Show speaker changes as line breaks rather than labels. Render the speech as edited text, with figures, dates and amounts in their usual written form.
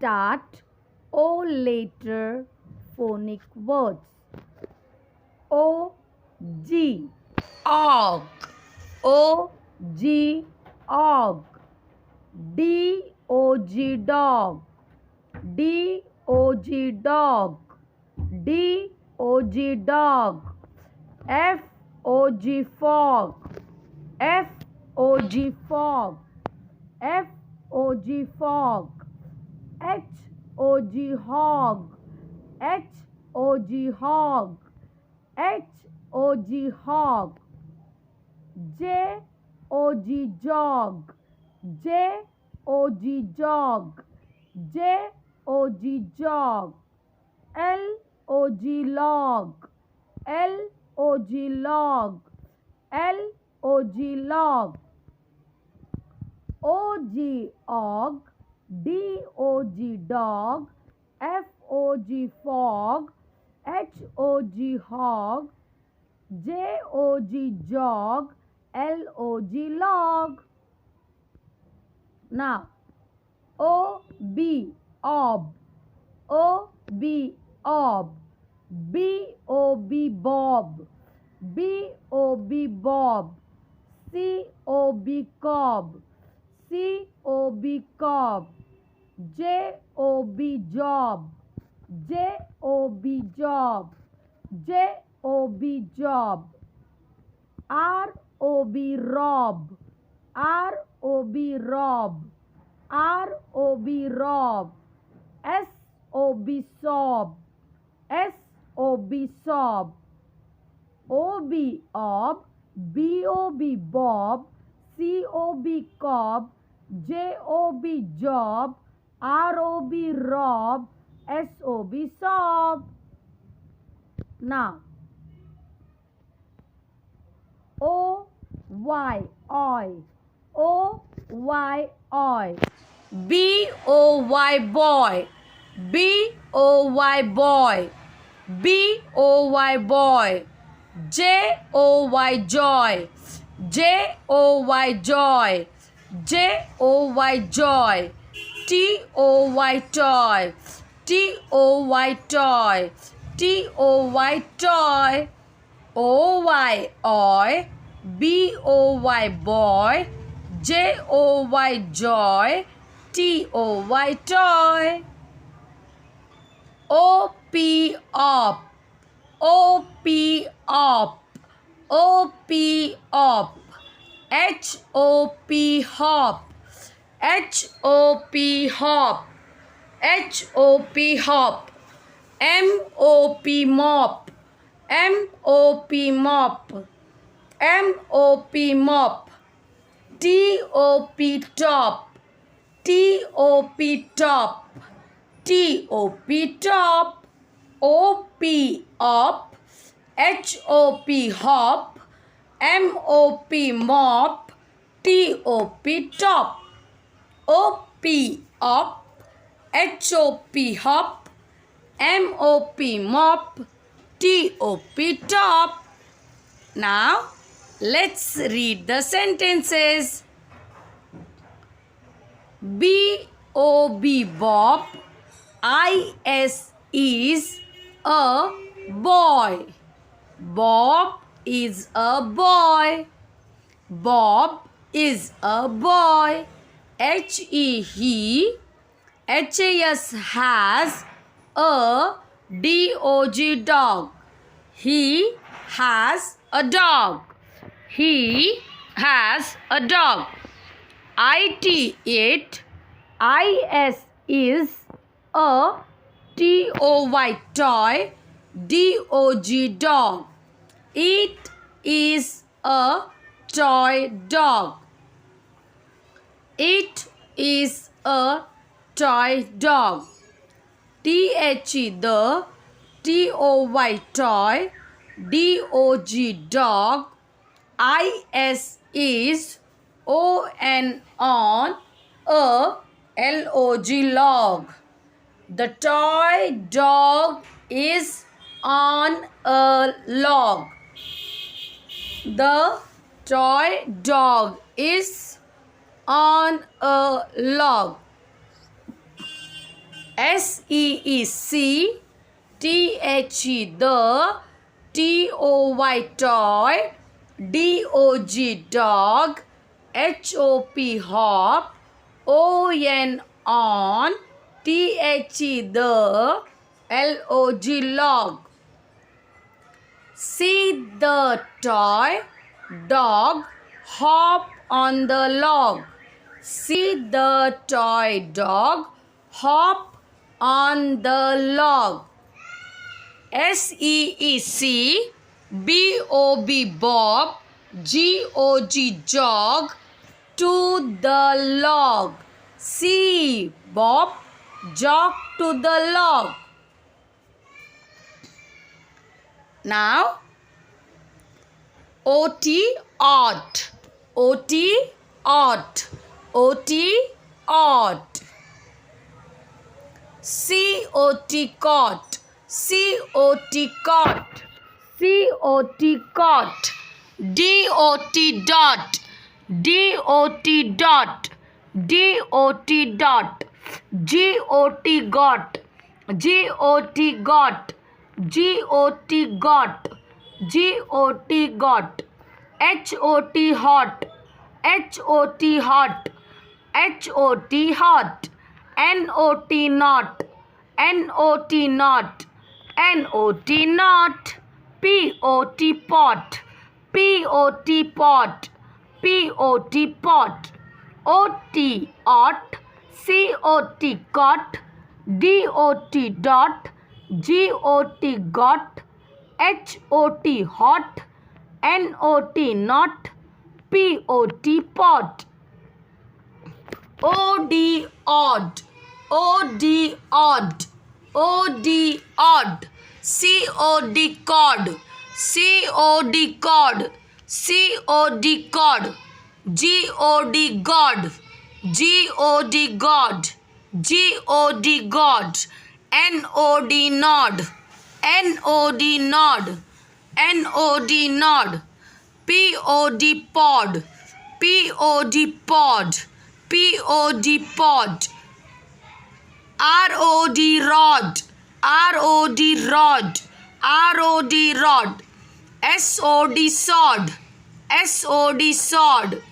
start O later phonic words. O G og, O G og, D O G dog, D O G dog, D O G dog, F O G fog, F O G fog, F O G fog, H O G hog, H O G hog, H O G hog, J O G jog, J O G jog, J O G jog, L O G log, L O G log, L O G log, O G og, D O G dog, F O G fog, H O G hog, J O G jog, L O G log. Now, O B ob, O B ob, B O B bob, B O B bob, C O B cob, C O B cob, J O B job, J O B job, J O B job, R O B rob, R O B rob, R O B rob, S O B sob, S O B sob, O B ob, B O B bob, C O B cob, J O B job, R O B rob, S O B sob. Now, O Y oi, O Y oi, B O Y boy, B O Y boy, B O Y boy, J O Y joy, J O Y joy, J O Y joy, T O Y toy, T O Y toy, T O Y toy, O Y oi, B O Y boy, J O Y joy, T O Y toy, O P op, O P op, O P op, H O P hop, H O P hop, H O P hop, M O P mop, M O P mop, M O P mop, T O P top, T O P top, T O P top, O P op, H O P hop, M O P mop, T O P top, O P op, H O P hop, M O P mop, T O P top. Now, let's read the sentences. B O B Bob, I-S is a boy. Bob is a boy. Bob is a boy. H-E he. H-A-S has a D-O-G dog. He has a dog. He has a dog. I-T it. I-S is a T-O-Y toy. D-O-G dog. It is a toy dog. It is a toy dog. T-H-E the, T-O-Y toy, D-O-G dog, I-S is O-N on, a L-O-G log. The toy dog is on a log. The toy dog is on a log. SEEC, THE the, TOY toy, DOG dog, HOP hop, ON on, THE the, LOG log. See the toy dog hop on the log. See the toy dog hop on the log. SEEC, BOB bob, GOG jog, to the log. See Bob jog to the log. Now OT odd, OT odd, OT odd. COT cot, COT cot, COT cot. DOT dot, DOT dot, DOT dot. GOT got, GOT got, GOT got, GOT got. HOT hot, HOT hot, HOT hot. NOT not, NOT not, NOT not. POT pot, POT pot, POT pot. OT ot, COT cot, DOT dot, GOT got, HOT hot, NOT not, POT pot. OD odd, OD odd, OD odd. COD cod, COD cod, COD cod. GOD god, GOD god, GOD god. NOD nod, NOD nod, NOD nod. POD pod, POD pod, POD pod. ROD rod, ROD rod, ROD rod. SOD sod, SOD sod,